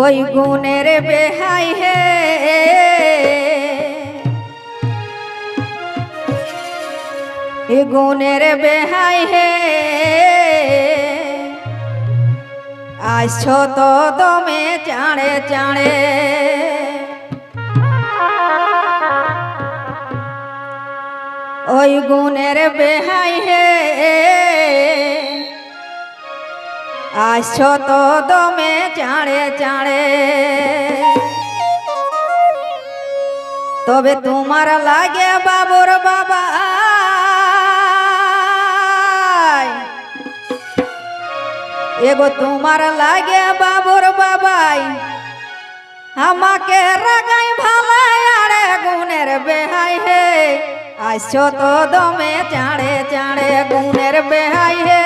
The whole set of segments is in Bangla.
ওই গুণের বেহাই হে এ গুণের বেহাই হে আসছো তো দমে চাঁড়ে চাঁড়ে ওই গুণের বেহাই হে আসছো তো দমে চাঁড়ে চাঁড়ে তবে তোমার লাগে বাবুর বাবা এগো তোমার লাগে বাবুর বাবাই আমাকে রাগাই ভালাই আরে গুণের বেহাই হে আসছো তো দমে চাঁড়ে চাঁড়ে গুণের বেহাই হে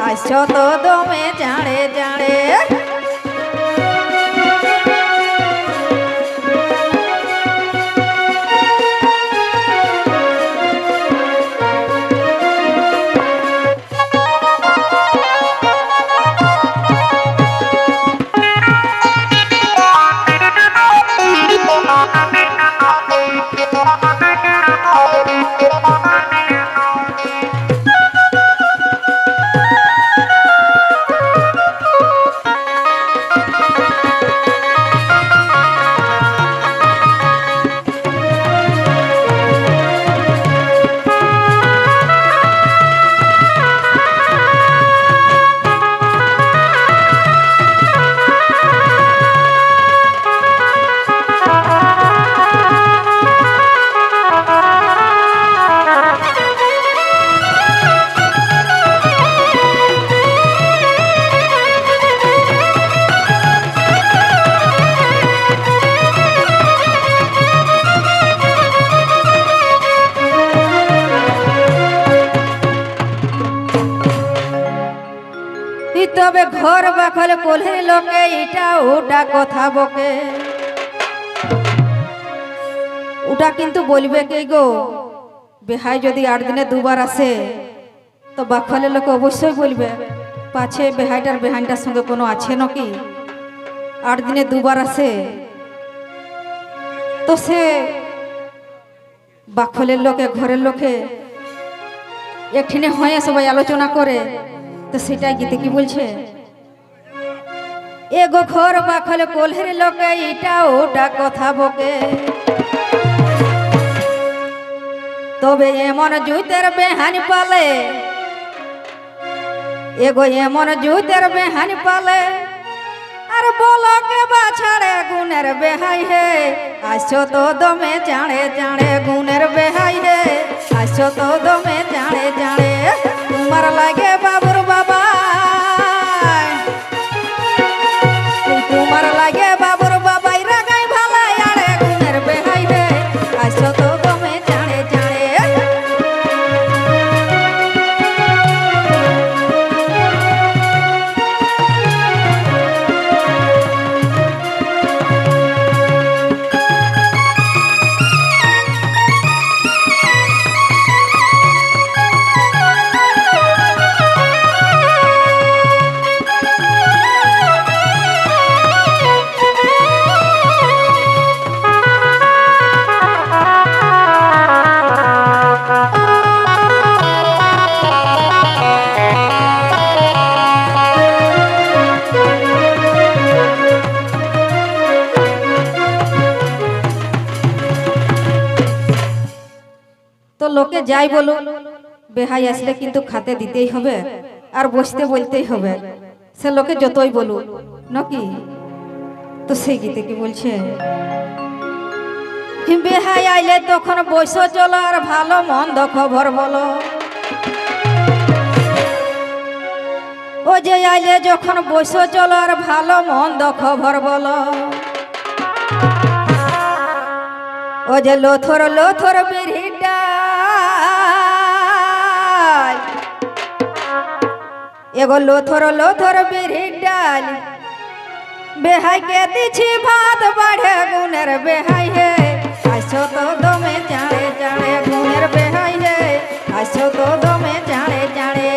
আসছো তো দমে চাঁড়ে চাঁড়ে তবে ঘর বাখল কোলের লোকে ইটা ওটা কথা বকে ওটা কিন্তু বলবে কে গো বেহাই যদি 8 দিনে দুবার আসে তো বাখলের লোকে অবশ্যই বলবে পাছে বেহাইটার বেহাইটার সঙ্গে কোনো আছে নাকি 8 দিনে দুবার আসে তো সে বাখলের লোকে ঘরের লোকে একঠিনে হয়ে সবাই আলোচনা করে তো সেটাই গীতে কি বলছে এগো ঘর বাখল কোলের লোকে ইটা ওটা কথা বকে তবে এমন জুতের বেহানি পালে এগো এমন জুতের বেহানি পালে আর বলো কে বাছাড়ে গুণের বেহাই হে আসছো তো দমে চাঁড়ে চাঁড়ে গুণের বেহাই হে আসছো তো দমে চাঁড়ে চাঁড়ে তোমার লাগে বাবুর বাবা তোমার লাগে বাবুর বাবাই রাগাই ভালাই আরে গুণের বেহাই হে আসছো তো দমে চাঁড়ে চাঁড়ে তো লোকে যাই বলো বেহাই আসলে কিন্তু খাতে দিতেই হবে আর বসতে বলতেই হবে সে লোকে যতই বলুক নাকি তো সেই গীতে কি বলছে বেহাই আইলে তখন বসো চলো আর ভালো মন্দ খবর বলো ও যে আইলে যখন বসো চলো আর ভালো মন্দ খবর বলো ও যে লোথর লোথর বিড়িটা এগো লোথর লোথর বিড়ি ডাল বেহাই কে দিছি ভাত বাড়ে গুণের বেহাই হে আসছো তো দমে চাঁড়ে চাঁড়ে গুণের বেহাই হে আসছো তো দমে চাঁড়ে চাঁড়ে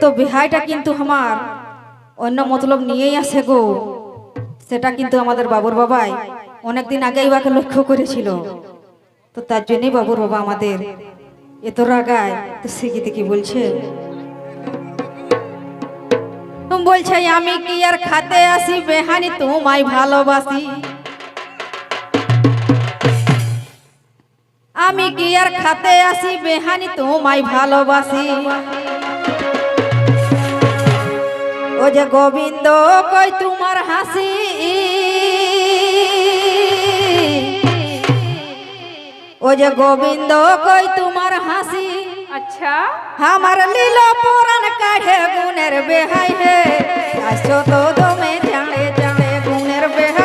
তো বিহাইটা কিন্তু আমার অন্য মতলব নিয়েই আসে গো। সেটা কিন্তু আমাদের বাবুর বাবাই অনেকদিন আগেই বাকে লক্ষ্য করেছিল। তো তার জন্যই বাবুর বাবা আমাদের এত রাগায়। তো সে গীতে কি বলছে, বলছে আমি কি আর খাতে আসি বেহানি তোমায় ভালোবাসি, আমি কি আর খাতে আসি বেহানি তোমায় ভালোবাসি। ও যে গোবিন্দ কই তোমার হাসি, ও যে গোবিন্দ কই তোমার হাসি। আচ্ছা আমার লীল পুরাণ কাঢ়ে গুণের বেহাই হে, আসো তো দমে জানে জানে গুণের বেহাই